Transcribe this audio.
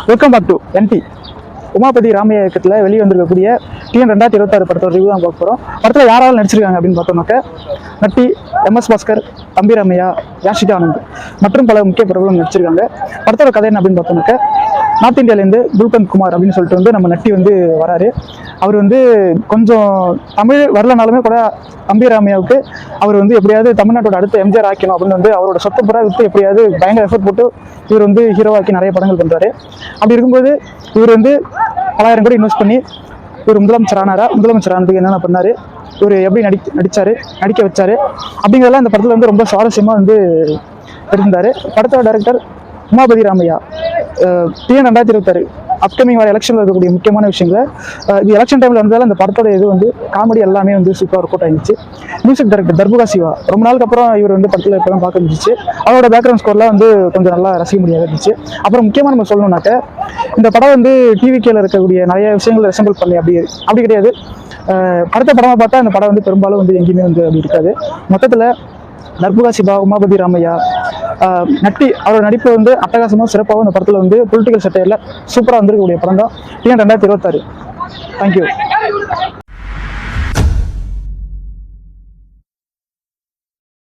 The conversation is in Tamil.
வெல்கம் பேக் டு என்டி. உமாபதி ராமையா இயக்கத்தில் வெளியே வந்திருக்கக்கூடிய டிஎன் 2026 படத்தோட ரிவ்யூ தான் பார்க்க போகிறோம். படத்தில் யாராவது நடிச்சிருக்காங்க அப்படின்னு பார்த்தோம்னாக்க நட்டி, MS பாஸ்கர், தம்பி ராமையா, யாஷிகா ஆனந்த் மற்றும் பல முக்கிய பிரபலம் நடிச்சிருக்காங்க. படத்தோட கதை என்ன அப்படின்னு பார்த்தோம்னாக்க நார்த் இந்தியாவிலேருந்து குல்கந்த் குமார் அப்படின்னு சொல்லிட்டு வந்து நம்ம நட்டி வந்து வராரு. அவர் வந்து கொஞ்சம் தமிழ் வரலனாலுமே கூட தம்பி ராமையாவுக்கு அவர் வந்து எப்படியாவது தமிழ்நாட்டோட அடுத்த எம்ஜிஆர் ஆக்கணும் அப்படின்னு வந்து அவரோட சொத்தை புறா விற்று எப்படியாவது பயங்கர எஃபர்ட் போட்டு இவர் வந்து ஹீரோவாக்கி நிறைய படங்கள் பண்ணுறாரு. அப்படி இருக்கும்போது இவர் வந்து 1000 கோடி இன்வெஸ்ட் பண்ணி இவர் முதலமைச்சர் ஆனதுக்கு என்னென்ன பண்ணாரு, இவர் எப்படி நடிக்க வச்சாரு அப்படிங்கிறதெல்லாம் இந்த படத்தில் வந்து ரொம்ப சுவாரஸ்யமாக வந்து இருந்தார். படத்தோட director Umapathi Ramaiah. TN 2026 upcoming வர எலெக்ஷனில் இருக்கக்கூடிய முக்கியமான விஷயங்களை இது எலெக்ஷன் டைமில் வந்தாலும் அந்த படத்தோட இது வந்து காமெடி எல்லாமே வந்து சூப்பராக ஒர்க் அவுட் ஆகிடுச்சு. Music director Darbuka Siva. ரொம்ப நாளுக்கு அப்புறம் இவர் வந்து படத்தில் இப்போ தான் பார்க்க முடிஞ்சிச்சு. அவரோட பேக்ரவுண்ட் ஸ்கோர்லாம் வந்து கொஞ்சம் நல்லா ரசிக்க முடியாது இருந்துச்சு. அப்புறம் முக்கியமாக நம்ம சொல்லணும்னாக்க இந்த படம் வந்து டிவிகேல இருக்கக்கூடிய நிறைய விஷயங்களை ரெசம்பிள் பண்ணி அப்படி கிடையாது. அடுத்த படமாக பார்த்தா இந்த படம் வந்து பெரும்பாலும் வந்து எங்கேயுமே வந்து அப்படி இருக்காது. மொத்தத்தில் தர்புகா சிவா, உமாபதி ராமையா, நட்டி அவரோட நடிப்பு வந்து அட்டகாசமாக சிறப்பாகவும் இந்த படத்தில் வந்து பொலிட்டிக்கல் சட்டையில் சூப்பராக வந்திருக்கக்கூடிய படம் தான் டிஎன் 2026. தேங்க்யூ.